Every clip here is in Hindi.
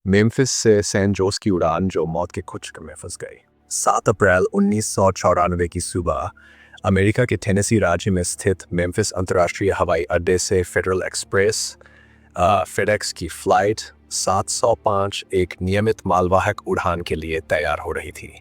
मेम्फिस से सैन जोस की उड़ान जो मौत के खुचक में फंस गई। 7 अप्रैल 1994 की सुबह अमेरिका के टेनेसी राज्य में स्थित मेम्फिस अंतर्राष्ट्रीय हवाई अड्डे से फेडरल एक्सप्रेस फेडेक्स की फ्लाइट 705 एक नियमित मालवाहक उड़ान के लिए तैयार हो रही थी।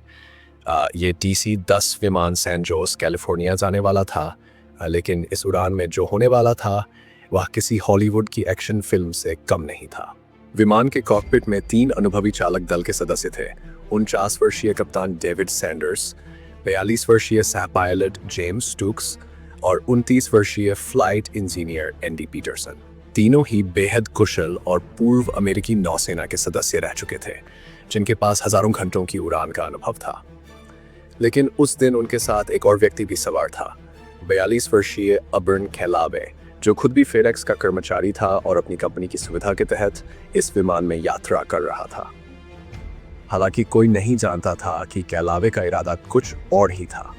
ये DC-10 विमान सैन जोस कैलिफोर्निया जाने वाला था, लेकिन इस उड़ान में जो होने वाला था वह किसी हॉलीवुड की एक्शन फिल्म से कम नहीं था। विमान के कॉकपिट में 3 अनुभवी चालक दल के सदस्य थे। 49 वर्षीय कप्तान डेविड सैंडर्स, 42 वर्षीय सह पायलट जेम्स स्टूक्स और 29 वर्षीय फ्लाइट इंजीनियर एंडी पीटरसन। तीनों ही बेहद कुशल और पूर्व अमेरिकी नौसेना के सदस्य रह चुके थे, जिनके पास हजारों घंटों की उड़ान का अनुभव था। लेकिन उस दिन उनके साथ एक और व्यक्ति भी सवार था, 42 वर्षीय अबर्न कैलावे, जो खुद भी फेडेक्स का कर्मचारी था और अपनी कंपनी की सुविधा के तहत इस विमान में यात्रा कर रहा था। हालांकि कोई नहीं जानता था कि कैलावे का इरादा कुछ और ही था।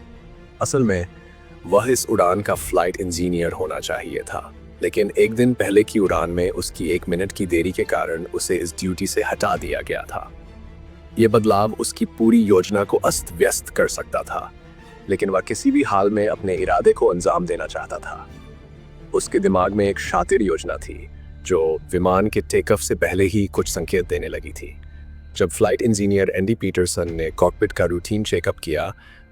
असल में वह इस उड़ान का फ्लाइट इंजीनियर होना चाहिए था, लेकिन एक दिन पहले की उड़ान में उसकी 1 मिनट की देरी के कारण उसे इस ड्यूटी से हटा दिया गया था। यह बदलाव उसकी पूरी योजना को अस्त व्यस्त कर सकता था, लेकिन वह किसी भी हाल में अपने इरादे को अंजाम देना चाहता था। उसके दिमाग में एक शातिर योजना थी, जो विमान के टेक ऑफ से पहले ही कुछ संकेत देने लगी थी। जब फ्लाइट इंजीनियर एंडी पीटरसन ने कॉकपिट का रूटीन चेकअप किया,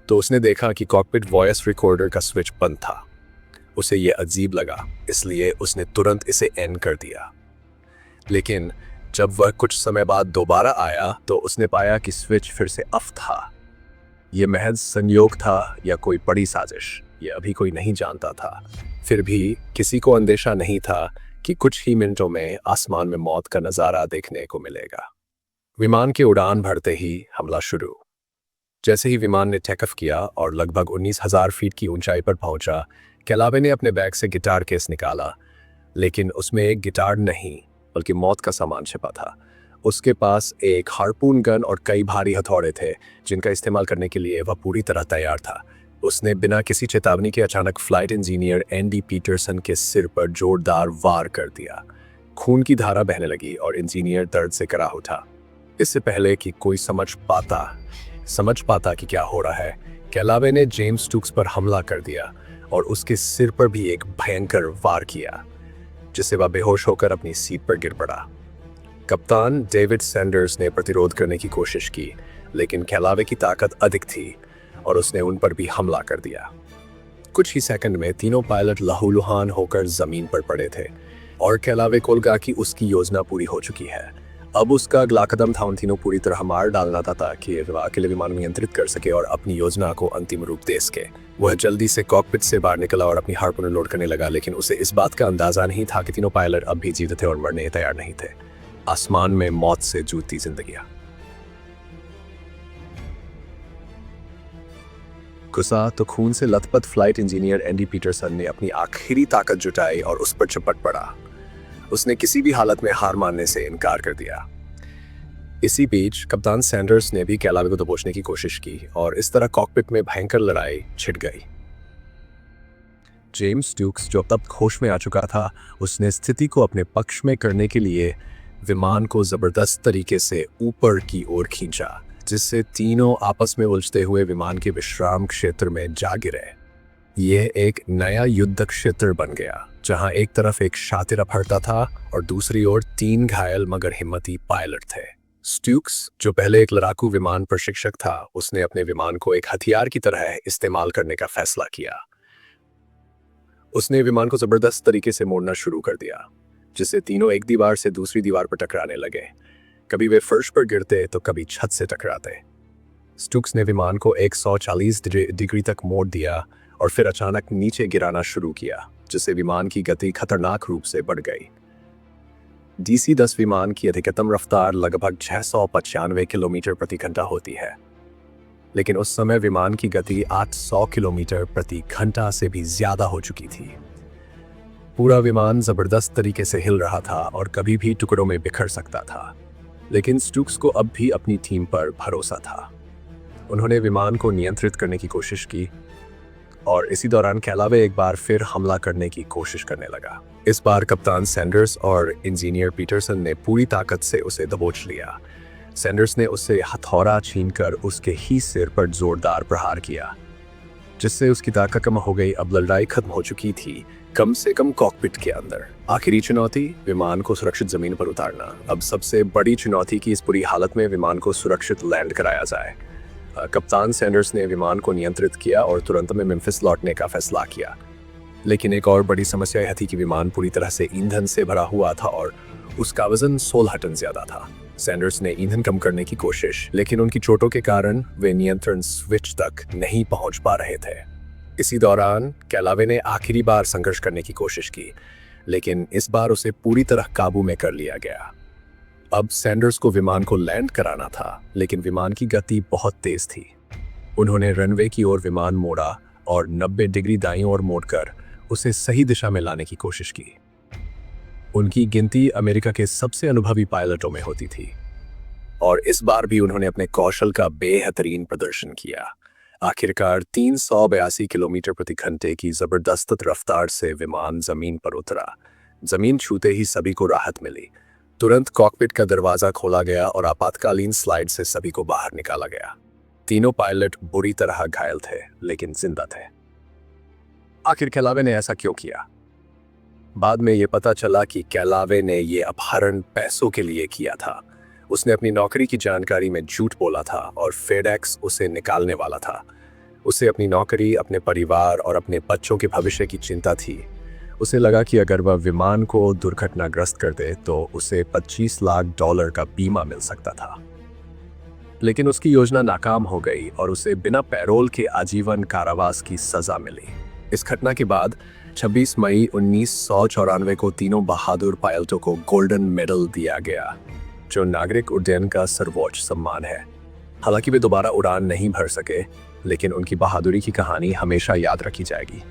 तो उसने देखा कि कॉकपिट वॉइस रिकॉर्डर का स्विच बंद था। उसे यह अजीब लगा, इसलिए उसने तुरंत इसे एंड कर दिया। लेकिन जब वह कुछ समय बाद दोबारा आया, तो उसने पाया कि स्विच फिर से ऑफ था। यह महज संयोग था या कोई बड़ी साजिश, यह अभी कोई नहीं जानता था। फिर भी किसी को अंदेशा नहीं था कि कुछ ही मिनटों में आसमान में मौत का नजारा देखने को मिलेगा। विमान की उड़ान भरते ही हमला शुरू। जैसे ही विमान ने टेक ऑफ किया और लगभग 19,000 फीट की ऊंचाई पर पहुंचा, कैलावे ने अपने बैग से गिटार केस निकाला, लेकिन उसमें एक गिटार नहीं बल्कि मौत का सामान छिपा था। उसके पास एक हार्पून गन और कई भारी हथौड़े थे, जिनका इस्तेमाल करने के लिए वह पूरी तरह तैयार था। उसने बिना किसी चेतावनी के अचानक फ्लाइट इंजीनियर एंडी पीटरसन के सिर पर जोरदार वार कर दिया। खून की धारा बहने लगी और इंजीनियर दर्द से कराह उठा। इससे पहले कि कोई समझ पाता कि क्या हो रहा है, कैलावे ने जेम्स स्टूक्स पर हमला कर दिया और उसके सिर पर भी एक भयंकर वार किया, जिससे वह बेहोश होकर अपनी सीट पर गिर पड़ा। कप्तान डेविड सैंडर्स ने प्रतिरोध करने की कोशिश की, लेकिन कैलावे की ताकत अधिक थी और उसने उन पर भी हमला कर दिया। कुछ ही सेकंड में तीनों पायलट लहूलुहान होकर जमीन पर पड़े थे और कैलावे को लगा कि उसकी योजना पूरी हो चुकी है। अब उसका अगला कदम था उन तीनों पूरी तरह मार डालना था, ताकि वह अकेले विमान नियंत्रित कर सके और अपनी योजना को अंतिम रूप दे सके। वह जल्दी से कॉकपिट से बाहर निकला और अपनी हार्पून लोड करने लगा, लेकिन उसे इस बात का अंदाजा नहीं था कि तीनों पायलट अब भी जीवित थे और मरने तैयार नहीं थे। आसमान में मौत से जूझती जिंदगियां। गुस्सा तो खून से लथपथ फ्लाइट इंजीनियर एंडी पीटरसन ने अपनी आखिरी ताकत जुटाई और उस पर चपट पड़ा। उसने किसी भी हालत में हार मानने से इनकार कर दिया। इसी बीच कप्तान सैंडर्स ने भी कैलावे को दबोचने की कोशिश की और इस तरह कॉकपिट में भयंकर लड़ाई छिड़ गई। जेम्स स्टूक्स, जो अब तक होश में आ चुका था, उसने स्थिति को अपने पक्ष में करने के लिए विमान को जबरदस्त तरीके से ऊपर की ओर खींचा, जिससे तीनों आपस में उलझते हुए विमान के विश्राम क्षेत्र में जा गिरे। यह एक नया युद्ध क्षेत्र बन गया, जहां एक तरफ एक शातिर अपहर्ता था और दूसरी ओर 3 घायल मगर हिम्मती पायलट थे। स्टूक्स, जो पहले एक लड़ाकू विमान प्रशिक्षक था, उसने अपने विमान को एक हथियार की तरह इस्तेमाल करने का फैसला किया। उसने विमान को जबरदस्त तरीके से मोड़ना शुरू कर दिया, जिससे तीनों एक दीवार से दूसरी दीवार पर टकराने लगे। कभी वे फर्श पर गिरते तो कभी छत से टकराते। स्टूक्स ने विमान को 140 डिग्री तक मोड़ दिया और फिर अचानक नीचे गिराना शुरू किया, जिससे विमान की गति खतरनाक रूप से बढ़ गई। DC-10 विमान की अधिकतम रफ्तार लगभग 695 किलोमीटर प्रति घंटा होती है, लेकिन उस समय विमान की गति 800 किलोमीटर प्रति घंटा से भी ज्यादा हो चुकी थी। पूरा विमान जबरदस्त तरीके से हिल रहा था और कभी भी टुकड़ों में बिखर सकता था, लेकिन स्टूक्स को अब भी अपनी टीम पर भरोसा था। उन्होंने विमान को नियंत्रित करने की कोशिश की, और इसी दौरान कैलावे एक बार फिर हमला करने की कोशिश करने लगा। इस बार कप्तान सैंडर्स और इंजीनियर पीटरसन ने पूरी ताकत से उसे दबोच लिया। सैंडर्स ने उससे हथौड़ा छीनकर उसके ही सिर पर जोरदार प्रहार किया, जिससे उसकी ताकत कम हो गई। अब लड़ाई खत्म हो चुकी थी, कम से कम कॉकपिट के अंदर। आखिरी चुनौती, विमान को सुरक्षित जमीन पर उतारना। अब सबसे बड़ी चुनौती की इस बुरी हालत में विमान को सुरक्षित लैंड कराया जाए। कप्तान सैंडर्स ने विमान को नियंत्रित किया और तुरंत में मेम्फिस लौटने का फैसला किया। लेकिन एक और बड़ी समस्या यह थी कि विमान पूरी तरह से ईंधन से भरा हुआ था और उसका वजन 16 टन ज्यादा था। सैंडर्स ने ईंधन कम करने की कोशिश, लेकिन उनकी चोटों के कारण वे नियंत्रण स्विच तक नहीं पहुंच पा रहे थे। इसी दौरान कैलावे ने आखिरी बार संघर्ष करने की कोशिश की, लेकिन इस बार उसे पूरी तरह काबू में कर लिया गया। अब सैंडर्स को विमान को लैंड कराना था, लेकिन विमान की गति बहुत तेज थी। उन्होंने रनवे की ओर विमान मोड़ा और 90 डिग्री दाईं ओर मोड़कर उसे सही दिशा में लाने की कोशिश की। उनकी गिनती अमेरिका के सबसे अनुभवी पायलटों में होती थी और इस बार भी उन्होंने अपने कौशल का बेहतरीन प्रदर्शन किया। आखिरकार 382 किलोमीटर प्रति घंटे की जबरदस्त रफ्तार से विमान जमीन पर उतरा। जमीन छूते ही सभी को राहत मिली। तुरंत कॉकपिट का दरवाजा खोला गया और आपातकालीन स्लाइड से सभी को बाहर निकाला गया। तीनों पायलट बुरी तरह घायल थे, लेकिन जिंदा थे। आखिर कैलावे ने ऐसा क्यों किया? बाद में यह पता चला कि कैलावे ने यह अपहरण पैसों के लिए किया था। उसने अपनी नौकरी की जानकारी में झूठ बोला था और फेडेक्स उसे निकालने वाला था। उसे अपनी नौकरी, अपने परिवार और अपने बच्चों के भविष्य की चिंता थी। उसे लगा कि अगर वह विमान को दुर्घटनाग्रस्त कर दे तो उसे $25 लाख का बीमा मिल सकता था। लेकिन उसकी योजना नाकाम हो गई और उसे बिना पैरोल के आजीवन कारावास की सजा मिली। इस घटना के बाद 26 मई 1994 को तीनों बहादुर पायलटों को गोल्डन मेडल दिया गया, जो नागरिक उड्डयन का सर्वोच्च सम्मान है। हालांकि वे दोबारा उड़ान नहीं भर सके, लेकिन उनकी बहादुरी की कहानी हमेशा याद रखी जाएगी।